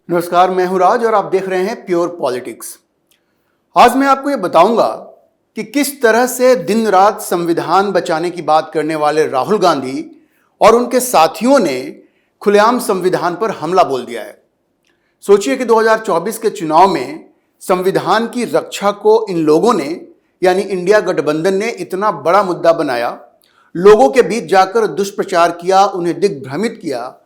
नमस्कार, मैं हूं राज और आप देख रहे हैं प्योर पॉलिटिक्स। आज मैं आपको ये बताऊंगा कि किस तरह से दिन रात संविधान बचाने की बात करने वाले राहुल गांधी और उनके साथियों ने खुलेआम संविधान पर हमला बोल दिया है। सोचिए कि 2024 के चुनाव में संविधान की रक्षा को इन लोगों ने यानी इंडिया गठबंधन ने इतना बड़ा मुद्दा बनाया, लोगों के बीच जाकर दुष्प्रचार किया, उन्हें दिग्भ्रमित किया,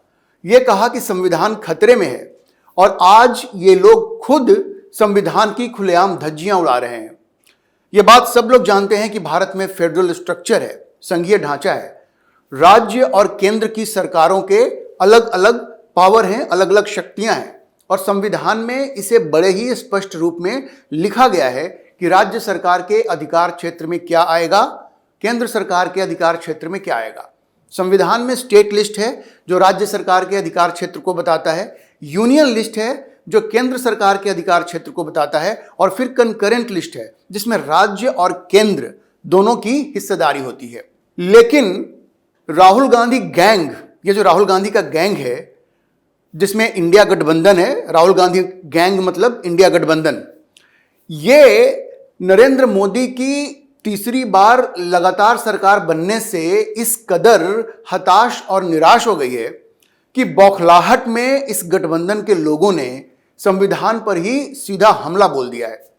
ये कहा कि संविधान खतरे में है और आज ये लोग खुद संविधान की खुलेआम धज्जियां उड़ा रहे हैं। ये बात सब लोग जानते हैं कि भारत में फेडरल स्ट्रक्चर है, संघीय ढांचा है, राज्य और केंद्र की सरकारों के अलग अलग पावर हैं, अलग अलग शक्तियां हैं और संविधान में इसे बड़े ही स्पष्ट रूप में लिखा गया है कि राज्य सरकार के अधिकार क्षेत्र में क्या आएगा, केंद्र सरकार के अधिकार क्षेत्र में क्या आएगा। संविधान में स्टेट लिस्ट है जो राज्य सरकार के अधिकार क्षेत्र को बताता है, यूनियन लिस्ट है जो केंद्र सरकार के अधिकार क्षेत्र को बताता है और फिर कंकरेंट लिस्ट है जिसमें राज्य और केंद्र दोनों की हिस्सेदारी होती है। लेकिन राहुल गांधी गैंग, ये जो राहुल गांधी का गैंग है जिसमें इंडिया गठबंधन है, राहुल गांधी गैंग मतलब इंडिया गठबंधन, ये नरेंद्र मोदी की तीसरी बार लगातार सरकार बनने से इस कदर हताश और निराश हो गई है कि बौखलाहट में इस गठबंधन के लोगों ने संविधान पर ही सीधा हमला बोल दिया है।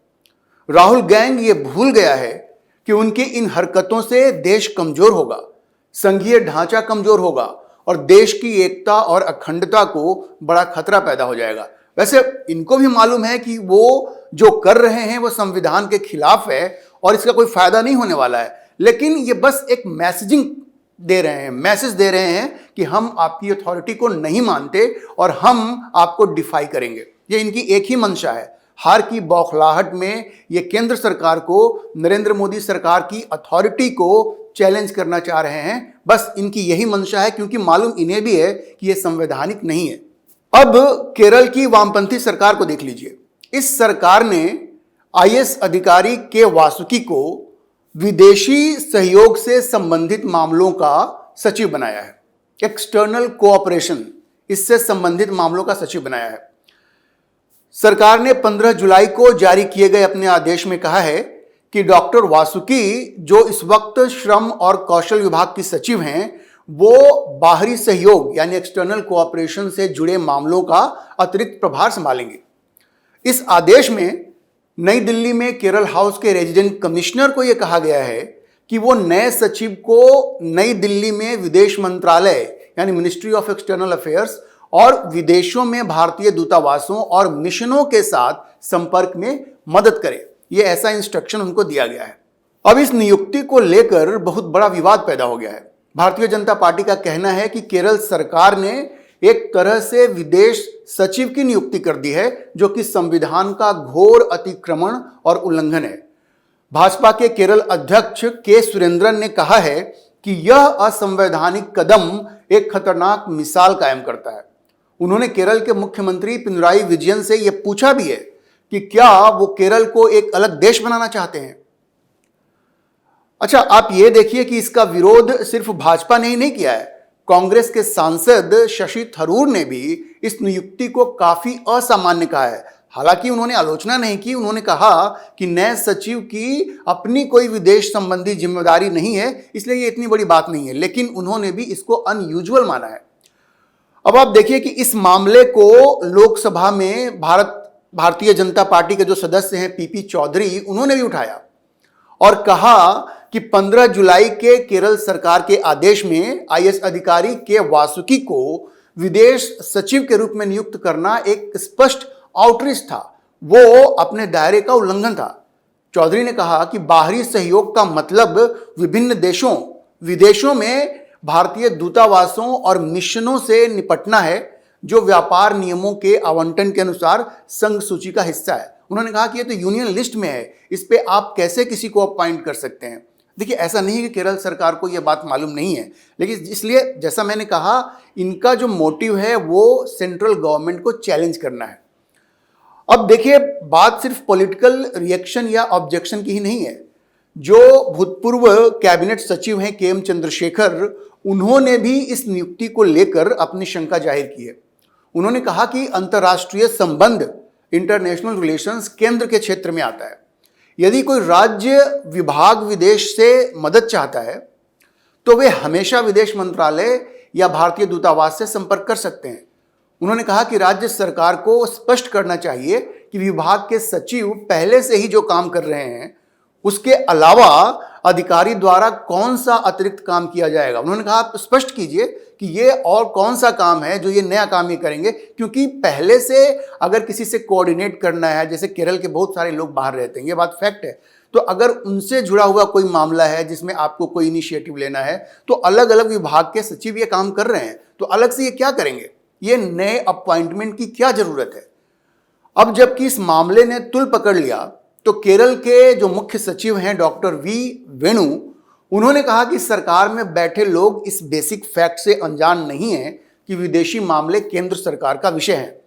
राहुल गैंग ये भूल गया है कि उनकी इन हरकतों से देश कमजोर होगा, संघीय ढांचा कमजोर होगा और देश की एकता और अखंडता को बड़ा खतरा पैदा हो जाएगा। वैसे इनको भी मालूम है कि वो जो कर रहे हैं वो संविधान के खिलाफ है और इसका कोई फायदा नहीं होने वाला है, लेकिन ये बस एक मैसेज दे रहे हैं कि हम आपकी अथॉरिटी को नहीं मानते और हम आपको डिफाई करेंगे। ये इनकी एक ही मंशा है। हार की बौखलाहट में ये केंद्र सरकार को, नरेंद्र मोदी सरकार की अथॉरिटी को चैलेंज करना चाह रहे हैं। बस इनकी यही मंशा है क्योंकि मालूम इन्हें भी है कि ये संवैधानिक नहीं है। अब केरल की वामपंथी सरकार को देख लीजिए। इस सरकार ने आईएएस अधिकारी के वासुकी को विदेशी सहयोग से संबंधित मामलों का सचिव बनाया है। एक्सटर्नल कोऑपरेशन, इससे संबंधित मामलों का सचिव बनाया है। सरकार ने 15 जुलाई को जारी किए गए अपने आदेश में कहा है कि डॉक्टर वासुकी, जो इस वक्त श्रम और कौशल विभाग की सचिव हैं, वो बाहरी सहयोग यानी एक्सटर्नल कोऑपरेशन से जुड़े मामलों का अतिरिक्त प्रभार संभालेंगे। इस आदेश में नई दिल्ली में केरल हाउस के रेजिडेंट कमिश्नर को यह कहा गया है कि वो नए सचिव को नई दिल्ली में विदेश मंत्रालय यानी मिनिस्ट्री ऑफ एक्सटर्नल अफेयर्स और विदेशों में भारतीय दूतावासों और मिशनों के साथ संपर्क में मदद करे। ये ऐसा इंस्ट्रक्शन उनको दिया गया है। अब इस नियुक्ति को लेकर बहुत बड़ा विवाद पैदा हो गया है। भारतीय जनता पार्टी का कहना है कि केरल सरकार ने एक तरह से विदेश सचिव की नियुक्ति कर दी है जो कि संविधान का घोर अतिक्रमण और उल्लंघन है। भाजपा के केरल अध्यक्ष के सुरेंद्रन ने कहा है कि यह असंवैधानिक कदम एक खतरनाक मिसाल कायम करता है। उन्होंने केरल के मुख्यमंत्री पिनराई विजयन से यह पूछा भी है कि क्या वो केरल को एक अलग देश बनाना चाहते हैं। अच्छा, आप ये देखिए कि इसका विरोध सिर्फ भाजपा ने ही नहीं किया है। कांग्रेस के सांसद शशि थरूर ने भी इस नियुक्ति को काफी असामान्य कहा है। हालांकि उन्होंने आलोचना नहीं की, उन्होंने कहा कि नए सचिव की अपनी कोई विदेश संबंधी जिम्मेदारी नहीं है, इसलिए ये इतनी बड़ी बात नहीं है, लेकिन उन्होंने भी इसको अनयूजुअल माना है। अब आप देखिए कि इस मामले को लोकसभा में भारतीय जनता पार्टी के जो सदस्य हैं पीपी चौधरी, उन्होंने भी उठाया और कहा कि 15 जुलाई के केरल सरकार के आदेश में आईएएस अधिकारी के वासुकी को विदेश सचिव के रूप में नियुक्त करना एक स्पष्ट आउटरीच था, वो अपने दायरे का उल्लंघन था। चौधरी ने कहा कि बाहरी सहयोग का मतलब विभिन्न देशों, विदेशों में भारतीय दूतावासों और मिशनों से निपटना है जो व्यापार नियमों के आवंटन के अनुसार संघ सूची का हिस्सा है। उन्होंने कहा कि ये तो यूनियन लिस्ट में है, इस पे आप कैसे किसी को अपॉइंट कर सकते हैं। देखिए, ऐसा नहीं है कि केरल सरकार को यह बात मालूम नहीं है, लेकिन इसलिए जैसा मैंने कहा, इनका जो मोटिव है वो सेंट्रल गवर्नमेंट को चैलेंज करना है। अब देखिए, बात सिर्फ पॉलिटिकल रिएक्शन या ऑब्जेक्शन की ही नहीं है। जो भूतपूर्व कैबिनेट सचिव हैं के.एम. चंद्रशेखर, उन्होंने भी इस नियुक्ति को लेकर अपनी शंका जाहिर की है। उन्होंने कहा कि अंतर्राष्ट्रीय संबंध, इंटरनेशनल रिलेशंस केंद्र के क्षेत्र में आता है। यदि कोई राज्य विभाग विदेश से मदद चाहता है तो वे हमेशा विदेश मंत्रालय या भारतीय दूतावास से संपर्क कर सकते हैं। उन्होंने कहा कि राज्य सरकार को स्पष्ट करना चाहिए कि विभाग के सचिव पहले से ही जो काम कर रहे हैं उसके अलावा अधिकारी द्वारा कौन सा अतिरिक्त काम किया जाएगा। उन्होंने कहा आप स्पष्ट कीजिए कि ये और कौन सा काम है जो ये नया काम ये करेंगे, क्योंकि पहले से अगर किसी से कोऑर्डिनेट करना है, जैसे केरल के बहुत सारे लोग बाहर रहते हैं, ये बात फैक्ट है, तो अगर उनसे जुड़ा हुआ कोई मामला है जिसमें आपको कोई इनिशिएटिव लेना है तो अलग अलग विभाग के सचिव ये काम कर रहे हैं, तो अलग से ये क्या करेंगे, ये नए अपॉइंटमेंट की क्या जरूरत है। अब जबकि इस मामले ने तुल पकड़ लिया तो केरल के जो मुख्य सचिव हैं डॉक्टर वी वेणु, उन्होंने कहा कि सरकार में बैठे लोग इस बेसिक फैक्ट से अनजान नहीं है कि विदेशी मामले केंद्र सरकार का विषय है।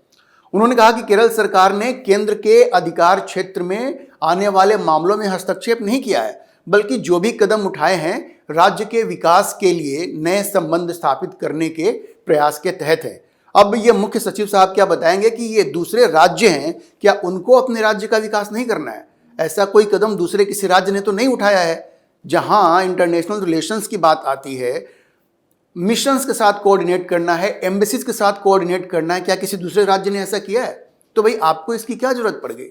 उन्होंने कहा कि केरल सरकार ने केंद्र के अधिकार क्षेत्र में आने वाले मामलों में हस्तक्षेप नहीं किया है, बल्कि जो भी कदम उठाए हैं राज्य के विकास के लिए नए संबंध स्थापित करने के प्रयास के तहत है। अब ये मुख्य सचिव साहब क्या बताएंगे कि ये दूसरे राज्य हैं, क्या उनको अपने राज्य का विकास नहीं करना है? ऐसा कोई कदम दूसरे किसी राज्य ने तो नहीं उठाया है। जहां इंटरनेशनल रिलेशंस की बात आती है, मिशंस के साथ कोऑर्डिनेट करना है, एम्बेसीज के साथ कोऑर्डिनेट करना है, क्या किसी दूसरे राज्य ने ऐसा किया है? तो भाई आपको इसकी क्या जरूरत पड़ गई?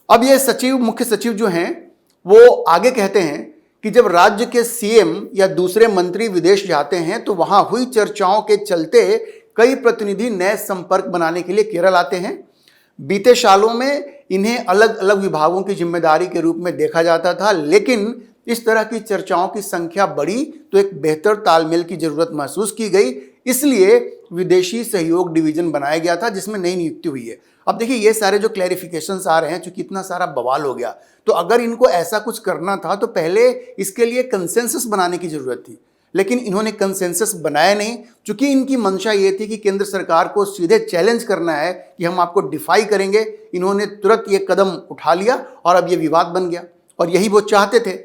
अब ये सचिव, मुख्य सचिव जो हैं वो आगे कहते हैं कि जब राज्य के सीएम या दूसरे मंत्री विदेश जाते हैं तो वहां हुई चर्चाओं के चलते कई प्रतिनिधि नए संपर्क बनाने के लिए केरल आते हैं। बीते सालों में इन्हें अलग अलग विभागों की जिम्मेदारी के रूप में देखा जाता था, लेकिन इस तरह की चर्चाओं की संख्या बढ़ी तो एक बेहतर तालमेल की जरूरत महसूस की गई, इसलिए विदेशी सहयोग डिवीजन बनाया गया था जिसमें नई नियुक्ति हुई है। अब देखिए ये सारे जो क्लैरिफिकेशंस आ रहे हैं, चूंकि इतना सारा बवाल हो गया, तो अगर इनको ऐसा कुछ करना था तो पहले इसके लिए कंसेंसस बनाने की जरूरत थी, लेकिन इन्होंने कंसेंसस बनाया नहीं। चूंकि इनकी मंशा ये थी कि केंद्र सरकार को सीधे चैलेंज करना है कि हम आपको डिफाई करेंगे, इन्होंने तुरंत ये कदम उठा लिया और अब ये विवाद बन गया, और यही वो चाहते थे।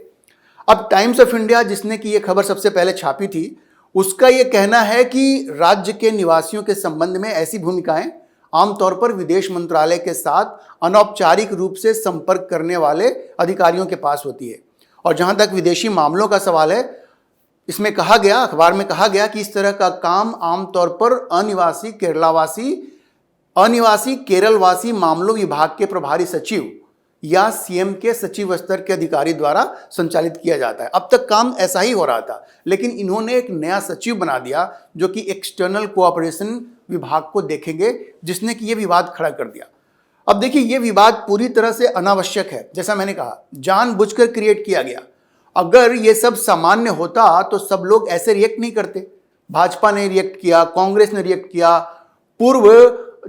अब टाइम्स ऑफ इंडिया, जिसने कि ये खबर सबसे पहले छापी थी, उसका ये कहना है कि राज्य के निवासियों के संबंध में ऐसी भूमिकाएं आमतौर पर विदेश मंत्रालय के साथ अनौपचारिक रूप से संपर्क करने वाले अधिकारियों के पास होती है। और जहां तक विदेशी मामलों का सवाल है, इसमें कहा गया, अखबार में कहा गया कि इस तरह का काम आमतौर पर अनिवासी केरलवासी मामलों विभाग के प्रभारी सचिव या सीएम के सचिव स्तर के अधिकारी द्वारा संचालित किया जाता है। अब तक काम ऐसा ही हो रहा था, लेकिन इन्होंने एक नया सचिव बना दिया जो कि एक्सटर्नल कोऑपरेशन विभाग को देखेंगे, जिसने कि यह विवाद खड़ा कर दिया। अब देखिए ये विवाद पूरी तरह से अनावश्यक है, जैसा मैंने कहा, जानबूझकर क्रिएट किया गया। अगर ये सब सामान्य होता तो सब लोग ऐसे रिएक्ट नहीं करते। भाजपा ने रिएक्ट किया, कांग्रेस ने रिएक्ट किया, पूर्व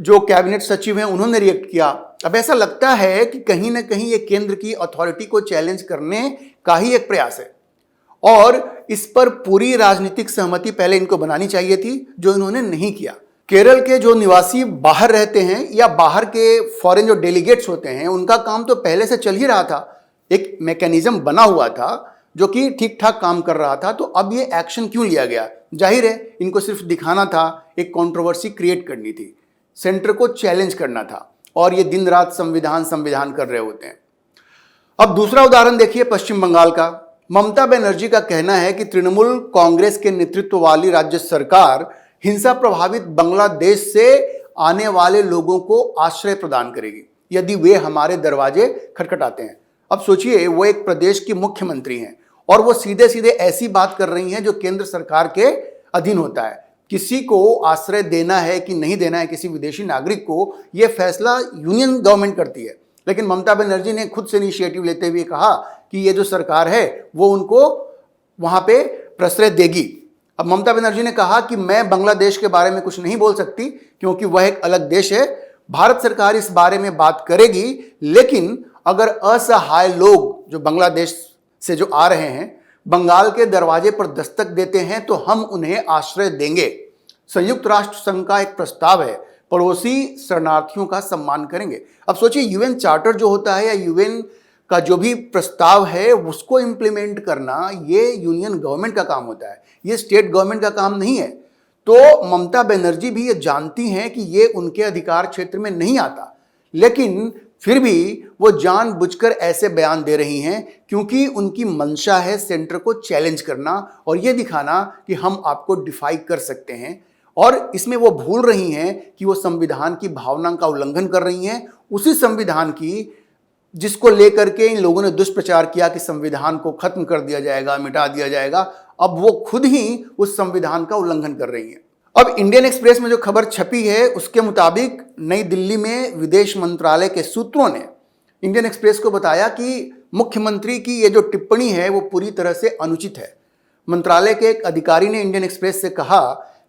जो कैबिनेट सचिव हैं उन्होंने रिएक्ट किया। अब ऐसा लगता है कि कहीं ना कहीं ये केंद्र की अथॉरिटी को चैलेंज करने का ही एक प्रयास है, और इस पर पूरी राजनीतिक सहमति पहले इनको बनानी चाहिए थी, जो इन्होंने नहीं किया। केरल के जो निवासी बाहर रहते हैं या बाहर के फॉरेन जो डेलीगेट्स होते हैं, उनका काम तो पहले से चल ही रहा था, एक मैकेनिज्म बना हुआ था जो कि ठीक ठाक काम कर रहा था। तो अब ये एक्शन क्यों लिया गया? जाहिर है इनको सिर्फ दिखाना था, एक कंट्रोवर्सी क्रिएट करनी थी, सेंटर को चैलेंज करना था, और ये दिन रात संविधान कर रहे होते हैं। अब दूसरा उदाहरण देखिए पश्चिम बंगाल का। ममता बनर्जी का कहना है कि तृणमूल कांग्रेस के नेतृत्व वाली राज्य सरकार हिंसा प्रभावित बांग्लादेश से आने वाले लोगों को आश्रय प्रदान करेगी यदि वे हमारे दरवाजे खटखटाते हैं। अब सोचिए, वो एक प्रदेश की मुख्यमंत्री हैं और वो सीधे सीधे ऐसी बात कर रही हैं जो केंद्र सरकार के अधीन होता है। किसी को आश्रय देना है कि नहीं देना है किसी विदेशी नागरिक को, यह फैसला यूनियन गवर्नमेंट करती है। लेकिन ममता बनर्जी ने खुद से इनिशिएटिव लेते हुए कहा कि ये जो सरकार है वो उनको वहां पे प्रश्रय देगी। अब ममता बनर्जी ने कहा कि मैं बांग्लादेश के बारे में कुछ नहीं बोल सकती क्योंकि वह एक अलग देश है, भारत सरकार इस बारे में बात करेगी, लेकिन अगर असहाय लोग जो बांग्लादेश से जो आ रहे हैं बंगाल के दरवाजे पर दस्तक देते हैं तो हम उन्हें आश्रय देंगे। संयुक्त राष्ट्र संघ का एक प्रस्ताव है, पड़ोसी शरणार्थियों का सम्मान करेंगे। अब सोचिए, यूएन चार्टर जो होता है या यूएन का जो भी प्रस्ताव है उसको इंप्लीमेंट करना ये यूनियन गवर्नमेंट का काम होता है, ये स्टेट गवर्नमेंट का काम नहीं है। तो ममता बनर्जी भी ये जानती हैं कि ये उनके अधिकार क्षेत्र में नहीं आता, लेकिन फिर भी वो जानबूझकर ऐसे बयान दे रही हैं क्योंकि उनकी मंशा है सेंटर को चैलेंज करना और ये दिखाना कि हम आपको डिफाई कर सकते हैं। और इसमें वो भूल रही हैं कि वो संविधान की भावना का उल्लंघन कर रही हैं, उसी संविधान की जिसको लेकर के इन लोगों ने दुष्प्रचार किया कि संविधान को खत्म कर दिया जाएगा, मिटा दिया जाएगा। अब वो खुद ही उस संविधान का उल्लंघन कर रही हैं। अब इंडियन एक्सप्रेस में जो खबर छपी है उसके मुताबिक नई दिल्ली में विदेश मंत्रालय के सूत्रों ने इंडियन एक्सप्रेस को बताया कि मुख्यमंत्री की ये जो टिप्पणी है वो पूरी तरह से अनुचित है। मंत्रालय के एक अधिकारी ने इंडियन एक्सप्रेस से कहा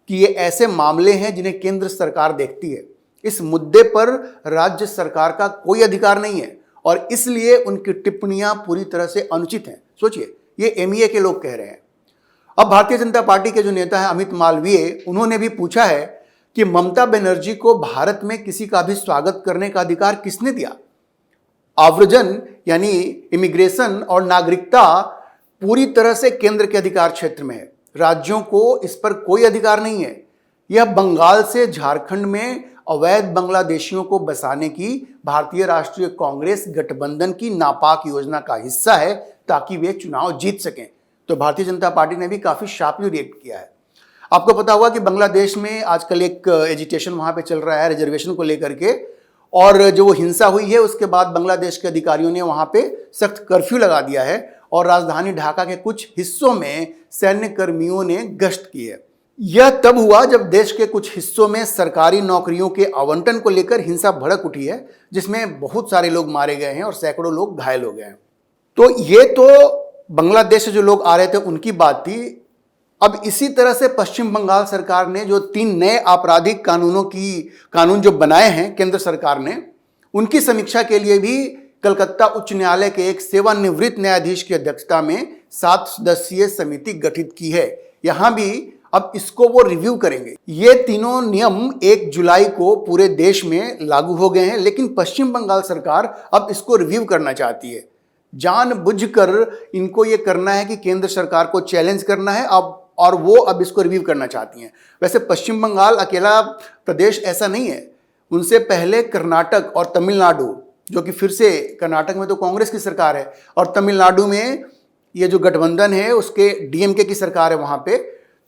कि ये ऐसे मामले हैं जिन्हें केंद्र सरकार देखती है। इस मुद्दे पर राज्य सरकार का कोई अधिकार नहीं है और इसलिए उनकी टिप्पणियां पूरी तरह से अनुचित हैं। सोचिए, ये एमईए के लोग कह रहे हैं। अब भारतीय जनता पार्टी के जो नेता हैं अमित मालवीय, उन्होंने भी पूछा है कि ममता बनर्जी को भारत में किसी का भी स्वागत करने का अधिकार किसने दिया? आव्रजन यानी इमिग्रेशन और नागरिकता पूरी तरह से केंद्र के अधिकार क्षेत्र में है, राज्यों को इस पर कोई अधिकार नहीं है। यह बंगाल से झारखंड में अवैध बांग्लादेशियों को बसाने की भारतीय राष्ट्रीय कांग्रेस गठबंधन की नापाक योजना का हिस्सा है ताकि वे चुनाव जीत सकें। तो भारतीय जनता पार्टी ने भी काफी शार्पली रिएक्ट किया है। आपको पता होगा कि बांग्लादेश में आजकल एक एजिटेशन वहां पे चल रहा है रिजर्वेशन को लेकर के, और जो वो हिंसा हुई है उसके बाद बांग्लादेश के अधिकारियों ने वहां पे सख्त कर्फ्यू लगा दिया है और राजधानी ढाका के कुछ हिस्सों में सैन्य कर्मियों ने गश्त की है। यह तब हुआ जब देश के कुछ हिस्सों में सरकारी नौकरियों के आवंटन को लेकर हिंसा भड़क उठी है, जिसमें बहुत सारे लोग मारे गए हैं और सैकड़ों लोग घायल हो गए हैं। तो ये तो बांग्लादेश से जो लोग आ रहे थे उनकी बात थी। अब इसी तरह से पश्चिम बंगाल सरकार ने जो 3 नए आपराधिक कानून जो बनाए हैं केंद्र सरकार ने, उनकी समीक्षा के लिए भी कलकत्ता उच्च न्यायालय के एक सेवानिवृत्त न्यायाधीश की अध्यक्षता में 7 सदस्यीय समिति गठित की है। यहां भी अब इसको वो रिव्यू करेंगे। ये तीनों नियम 1 जुलाई को पूरे देश में लागू हो गए हैं, लेकिन पश्चिम बंगाल सरकार अब इसको रिव्यू करना चाहती है। जानबूझकर इनको ये करना है कि केंद्र सरकार को चैलेंज करना है और वो अब इसको रिव्यू करना चाहती हैं। वैसे पश्चिम बंगाल अकेला प्रदेश ऐसा नहीं है, उनसे पहले कर्नाटक और तमिलनाडु, जो कि फिर से कर्नाटक में तो कांग्रेस की सरकार है और तमिलनाडु में ये जो गठबंधन है उसके डीएमके की सरकार है वहां पे।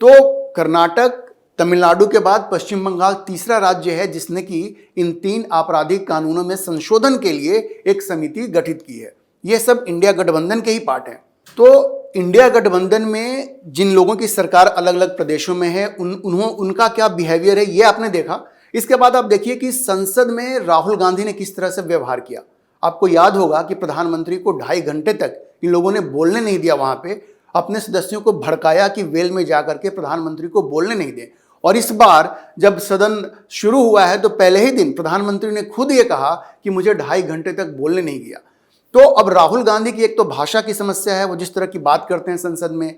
तो कर्नाटक, तमिलनाडु के बाद पश्चिम बंगाल तीसरा राज्य है जिसने कि इन 3 आपराधिक कानूनों में संशोधन के लिए एक समिति गठित की है। ये सब इंडिया गठबंधन के ही पार्ट हैं। तो इंडिया गठबंधन में जिन लोगों की सरकार अलग अलग प्रदेशों में है उनका क्या बिहेवियर है ये आपने देखा। इसके बाद आप देखिए कि संसद में राहुल गांधी ने किस तरह से व्यवहार किया। आपको याद होगा कि प्रधानमंत्री को 2.5 घंटे तक इन लोगों ने बोलने नहीं दिया, वहां पे अपने सदस्यों को भड़काया कि वेल में जाकर के प्रधानमंत्री को बोलने नहीं दें। और इस बार जब सदन शुरू हुआ है तो पहले ही दिन प्रधानमंत्री ने खुद ये कहा कि मुझे 2.5 घंटे तक बोलने नहीं दिया। तो अब राहुल गांधी की एक तो भाषा की समस्या है, वो जिस तरह की बात करते हैं संसद में,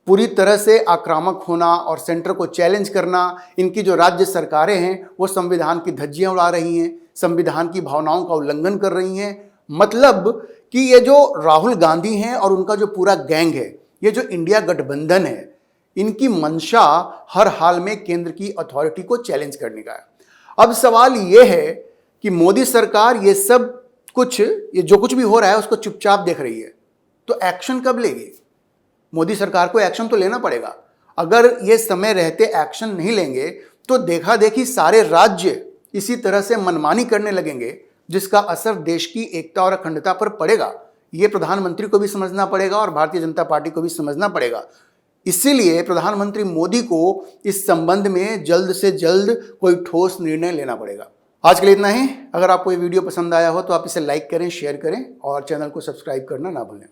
पूरी तरह से आक्रामक होना और सेंटर को चैलेंज करना। इनकी जो राज्य सरकारें हैं वो संविधान की धज्जियां उड़ा रही हैं, संविधान की भावनाओं का उल्लंघन कर रही हैं। मतलब कि ये जो राहुल गांधी हैं और उनका जो पूरा गैंग है, ये जो इंडिया गठबंधन है, इनकी मंशा हर हाल में केंद्र की अथॉरिटी को चैलेंज करने का है। अब सवाल ये है कि मोदी सरकार ये सब कुछ, ये जो कुछ भी हो रहा है उसको चुपचाप देख रही है, तो एक्शन कब लेगी? मोदी सरकार को एक्शन तो लेना पड़ेगा। अगर ये समय रहते एक्शन नहीं लेंगे तो देखा देखी सारे राज्य इसी तरह से मनमानी करने लगेंगे, जिसका असर देश की एकता और अखंडता पर पड़ेगा। ये प्रधानमंत्री को भी समझना पड़ेगा और भारतीय जनता पार्टी को भी समझना पड़ेगा। इसीलिए प्रधानमंत्री मोदी को इस संबंध में जल्द से जल्द कोई ठोस निर्णय लेना पड़ेगा। आज के लिए इतना ही। अगर आपको ये वीडियो पसंद आया हो तो आप इसे लाइक करें, शेयर करें और चैनल को सब्सक्राइब करना ना भूलें।